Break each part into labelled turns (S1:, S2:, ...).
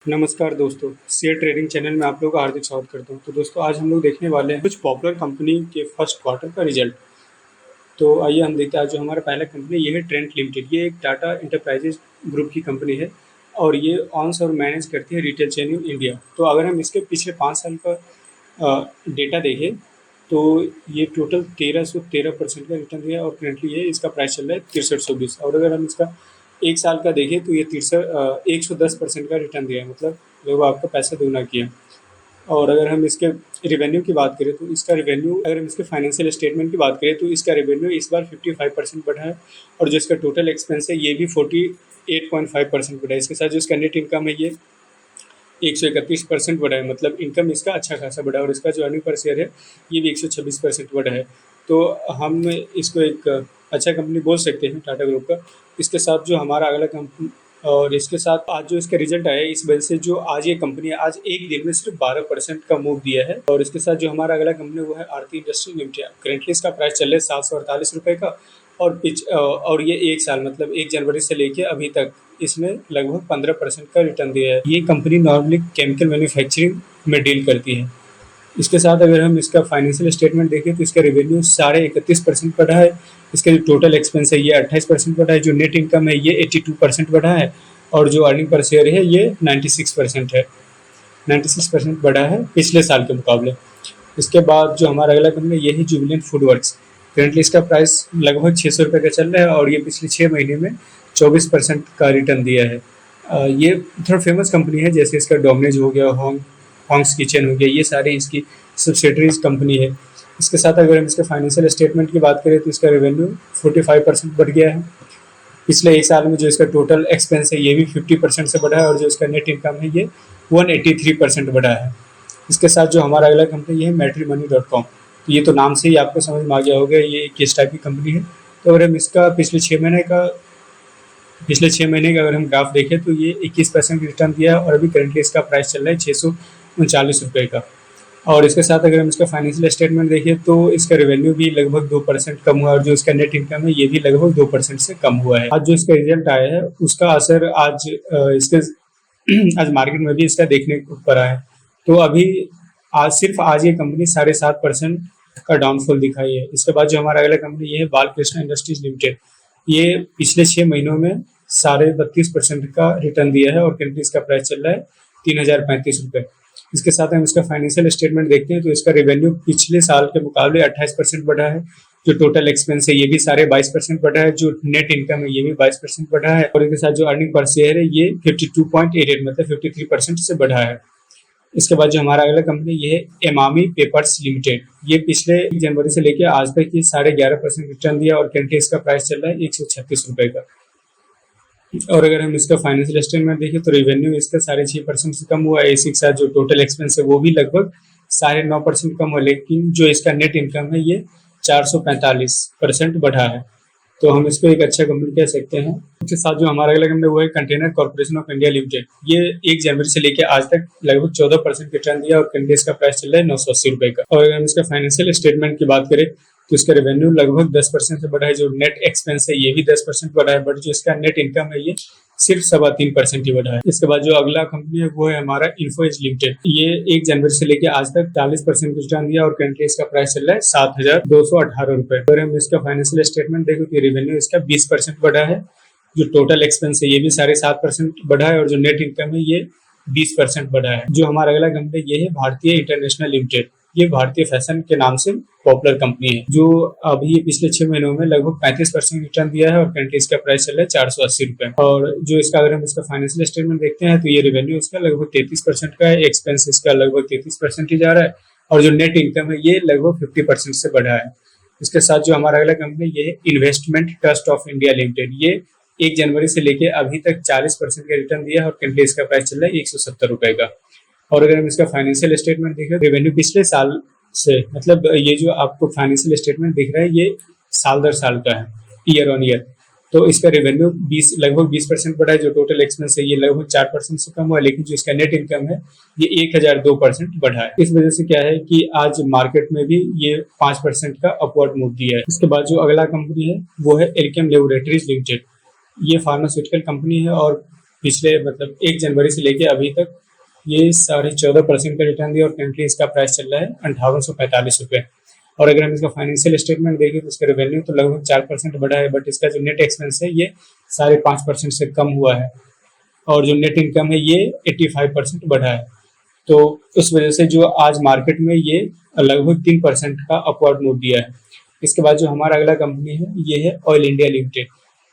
S1: नमस्कार दोस्तों, share trading channel में आप लोगों का हार्दिक स्वागत करता हूं। तो दोस्तों आज हम लोग देखने वाले हैं कुछ पॉपुलर कंपनी के फर्स्ट क्वार्टर का रिजल्ट। तो आइए हम देखते हैं। आज जो हमारा पहला कंपनी ये है ट्रेंट लिमिटेड। ये एक टाटा इंटरप्राइजेज ग्रुप की कंपनी है और ये ऑन्स और मैनेज करती है रिटेल चेन इन इंडिया। तो अगर हम इसके पिछले 5 साल का डेटा देखें तो ये टोटल 1313% का रिटर्न दिया और करेंटली ये इसका प्राइस चल रहा है 6320। और अगर हम इसका 1 साल का देखें तो ये 110% का रिटर्न दिया है, मतलब लोग आपका पैसा दुगना किया। और अगर हम इसके रेवेन्यू की बात करें तो इसका रेवेन्यू, अगर हम इसके फाइनेंशियल स्टेटमेंट की बात करें तो इसका रेवेन्यू इस बार 55% बढ़ा है और जो इसका टोटल एक्सपेंस है ये भी 48.5% बढ़ा है। इसके साथ जो इसका नेट इनकम है ये 131% बढ़ा है, मतलब इनकम इसका अच्छा खासा बढ़ा है। और इसका जो अर्निंग पर शेयर है ये भी 126% बढ़ा है। तो हम इसको एक अच्छा कंपनी बोल सकते हैं टाटा ग्रुप का। इसके साथ जो हमारा अगला कंपनी, और इसके साथ आज जो इसका रिजल्ट आया है इस वजह से जो आज ये कंपनी है आज एक दिन में सिर्फ 12% का मूव दिया है। और इसके साथ जो हमारा अगला कंपनी वो है आरती इंडस्ट्री लिमिटेड। करेंटली इसका प्राइस चल रहा है 748 रुपये का और ये 1 साल मतलब 1 जनवरी से लेके अभी तक इसमें लगभग 15% का रिटर्न दिया है। ये कंपनी नॉर्मली केमिकल मैन्युफैक्चरिंग में डील करती है। इसके साथ अगर हम इसका फाइनेंशियल स्टेटमेंट देखें तो इसका रेवेन्यू 31.5% बढ़ा है। इसका जो टोटल एक्सपेंस है ये 28% बढ़ा है। जो नेट इनकम है ये 82% बढ़ा है और जो अर्निंग पर शेयर है ये 96% है, 96% बढ़ा है पिछले साल के मुकाबले। इसके बाद जो हमारा अगला कंपनी ये है जुबिलेंट फूड वर्क्स। करेंटली इसका प्राइस लगभग 600 रुपये का चल रहा है और ये पिछले 6 महीने में 24% का रिटर्न दिया है। ये थोड़ा फेमस कंपनी है, जैसे इसका डोमिनोज हो गया, हॉन्ग्स किचन हो गया, ये सारी इसकी सब्सिडरीज कंपनी है। इसके साथ अगर हम इसके फाइनेंशियल स्टेटमेंट की बात करें तो इसका रेवेन्यू 45% बढ़ गया है पिछले 1 साल में। जो इसका टोटल एक्सपेंस है ये भी 50% से बढ़ा है और जो इसका नेट इनकम है ये 183% बढ़ा है। इसके साथ जो हमारा अगला कंपनी है मैट्रिमनी.com। तो ये तो नाम से ही आपको समझ में आ गया होगा ये किस टाइप की कंपनी है। तो अगर हम इसका पिछले 6 महीने का अगर हम ग्राफ देखें तो ये 21% रिटर्न दिया है और अभी करेंटली इसका प्राइस चल रहा है 639 रुपये का। और इसके साथ अगर हम इसका फाइनेंशियल स्टेटमेंट देखें तो इसका रेवेन्यू भी लगभग 2% कम हुआ और जो इसका नेट इनकम है ये भी लगभग 2% से कम हुआ है। आज जो इसका रिजल्ट आया है उसका असर आज इसके आज मार्केट में भी इसका देखने को पड़ा है। तो अभी आज ये कंपनी 7.5% का डाउनफॉल दिखाई है। इसके बाद जो हमारा अगला कंपनी ये है बालकृष्ण इंडस्ट्रीज लिमिटेड। ये पिछले 6 महीनों में 32.5% का रिटर्न दिया है और करेंटली इसका प्राइस चल रहा है 3035 रुपये। इसके साथ हम इसका फाइनेंशियल स्टेटमेंट देखते हैं तो इसका रेवेन्यू पिछले साल के मुकाबले 28% बढ़ा है। जो टोटल एक्सपेंस है ये भी 22.5% बढ़ा है। जो नेट इनकम है ये भी 22% बढ़ा है और इसके साथ जो अर्निंग पर शेयर है ये 52.88 मतलब 53% से बढ़ा है। इसके बाद जो हमारा अगला कंपनी ये है एमामी पेपर्स लिमिटेड। ये पिछले जनवरी से लेकर आज तक ये 11.5% रिटर्न दिया और करेंटली इसका प्राइस चल रहा है 136 रुपये का। और अगर हम इसका फाइनेंशियल स्टेटमेंट देखें तो रेवेन्यू इसका 6.5% से कम हुआ है। इसी के साथ जो टोटल एक्सपेंस है वो भी लगभग 9.5% कम हुआ, लेकिन जो इसका नेट इनकम है ये 445% बढ़ा है। तो हम इसको एक अच्छा कंपनी कह सकते हैं। इसके साथ जो हमारा अगला कंपनी वो है container corporation of India limited. ये 1 जनवरी से लेकर आज तक लगभग 14% रिटर्न दिया और करेंटली इसका प्राइस चल रहा है 980 रुपये का। और अगर हम इसका फाइनेंशियल स्टेटमेंट की बात करें तो इसका रेवेन्यू लगभग 10% से बढ़ा है। जो नेट एक्सपेंस है ये भी 10% बढ़ा है, बट जो इसका नेट इनकम है ये सिर्फ 3.25% ही बढ़ा है। इसके बाद जो अगला कंपनी है वो है हमारा इन्फो एज लिमिटेड। ये 1 जनवरी से लेकर आज तक 40% रिटर्न दिया और करेंटली इसका प्राइस चल रहा है 7,218 रुपये। अगर हम इसका फाइनेंशियल स्टेटमेंट देखो तो रेवेन्यू इसका 20% बढ़ा है। जो टोटल एक्सपेंस है ये भी 7.5% बढ़ा है और जो नेट इनकम है ये 20% बढ़ा है। जो हमारा अगला कंपनी ये है भारतीय इंटरनेशनल लिमिटेड। ये भारतीय फैशन के नाम से पॉपुलर कंपनी है, जो अभी पिछले 6 महीनों में लगभग 35% रिटर्न दिया है और करेंटली इसका प्राइस चल रहा है 480 रुपये। और जो इसका अगर हम इसका फाइनेंशियल स्टेटमेंट देखते हैं तो ये रेवेन्यू इसका लगभग 33% का है, एक्सपेंस इसका लगभग 33% ही जा रहा है और जो नेट इनकम है ये लगभग 50% से बढ़ा है। इसके साथ जो हमारा अगला कंपनी ये है investment trust of India limited. ये 1 जनवरी से लेकर अभी तक 40% का रिटर्न दिया है और करेंटली इसका प्राइस चल रहा है 170 रुपये का। और अगर हम इसका फाइनेंशियल स्टेटमेंट देखें रेवेन्यू पिछले साल से, मतलब ये जो आपको फाइनेंशियल स्टेटमेंट दिख रहा है ये साल दर साल का है, ईयर ऑन ईयर। तो इसका रेवेन्यू लगभग 20% बढ़ा है। जो टोटल एक्सपेंस है ये लगभग 4% से कम हुआ है, लेकिन जो इसका नेट इनकम है ये 1002% बढ़ा है। इस वजह से क्या है कि आज मार्केट में भी ये 5% का अपवर्ड मूव दिया है। इसके बाद जो अगला कंपनी है वो है एल्केम लेबोरेटरीज लिमिटेड। ये फार्मास्यूटिकल कंपनी है और पिछले मतलब 1 जनवरी से लेके अभी तक ये 14.5% का रिटर्न दिया और करंटली इसका प्राइस चल रहा है 5845 रुपये। और अगर हम इसका फाइनेंशियल स्टेटमेंट देखें तो इसका रेवेन्यू तो लगभग 4% बढ़ा है, बट इसका जो नेट एक्सपेंस है ये 5.5% से कम हुआ है और जो नेट इनकम है ये 85% बढ़ा है। तो उस वजह से जो आज मार्केट में ये लगभग 3% का अपवर्ड मूव दिया है। इसके बाद जो हमारा अगला कंपनी है ये है ऑयल इंडिया लिमिटेड।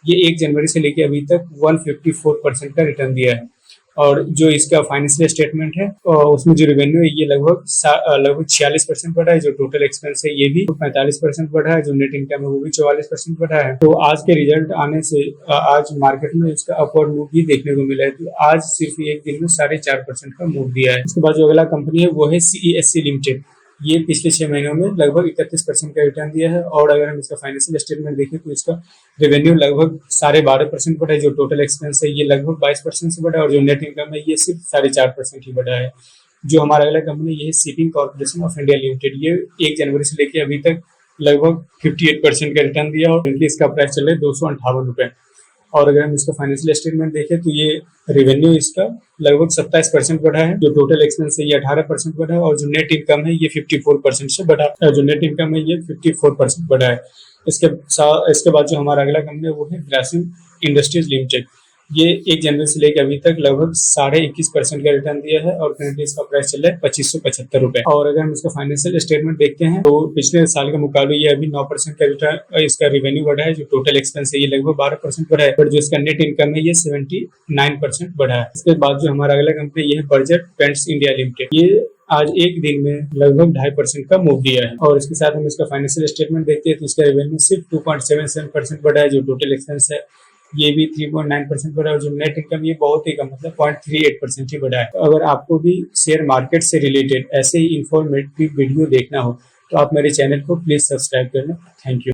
S1: ये 1 जनवरी से लेके अभी तक 154% का रिटर्न दिया है और जो इसका फाइनेंशियल स्टेटमेंट है उसमें जो रेवेन्यू है ये लगभग 46% बढ़ा है, जो टोटल एक्सपेंस है ये भी 45% बढ़ा है, जो नेट इनकम है वो भी 44% बढ़ा है। तो आज के रिजल्ट आने से आज मार्केट में इसका अपवर्ड मूव भी देखने को मिला है। तो आज सिर्फ एक दिन में 4.5% का मूव दिया है। उसके बाद जो अगला कंपनी है वो है CESC लिमिटेड। ये पिछले 6 महीनों में लगभग 31% का रिटर्न दिया है और अगर हम इसका फाइनेंशियल स्टेटमेंट देखें तो इसका रेवेन्यू लगभग 12.5% बढ़ा है, जो टोटल एक्सपेंस है ये लगभग 22% से बढ़ा है और जो नेट इनकम है ये सिर्फ 4.5% ही बढ़ा है। जो हमारा अगला कंपनी ये है shipping corporation of India limited. ये 1 जनवरी से लेकर अभी तक लगभग 58% का रिटर्न दिया और इसका प्राइस चल रहा है 258 रुपये। और अगर हम इसका फाइनेंशियल स्टेटमेंट देखें तो ये रेवेन्यू इसका लगभग 27% बढ़ा है, जो टोटल एक्सपेंस है ये 18% बढ़ा है और जो नेट इनकम है ये 54% से बढ़ा है, जो नेट इनकम है ये 54% बढ़ा है। इसके बाद जो हमारा अगला कंपनी है वो है ग्रासिम इंडस्ट्रीज लिमिटेड। ये 1 जनवरी से लेकर अभी तक लगभग 21.5% का रिटर्न दिया है और करंटली इसका प्राइस चल रहा है 2575 रुपये। और अगर हम इसका फाइनेंशियल स्टेटमेट देखते हैं तो पिछले साल के मुकाबले ये अभी 9% का रिटर्न इसका रेवेन्यू बढ़ा है, जो टोटल एक्सपेंस है ये लगभग 12% बढ़ा है, बट जो इसका नेट इनकम है ये 79% बढ़ा है। इसके बाद जो हमारा अगला कंपनी ये है बर्जर पेंट्स इंडिया लिमिटेड। ये आज एक दिन में लगभग 2.5% का मूव दिया है और इसके साथ हम इसका फाइनेंशियल स्टेटमेंट देखते हैं तो इसका रेवेन्यू सिर्फ 2.77% बढ़ा है, जो टोटल एक्सपेंस है ये भी 3.9% बढ़ा है और जो नेट इनकम ये बहुत ही कम मतलब 0.38% ही बढ़ा है। तो अगर आपको भी शेयर मार्केट से रिलेटेड ऐसे ही इंफॉर्मेटिव वीडियो देखना हो तो आप मेरे चैनल को प्लीज सब्सक्राइब करना। Thank you.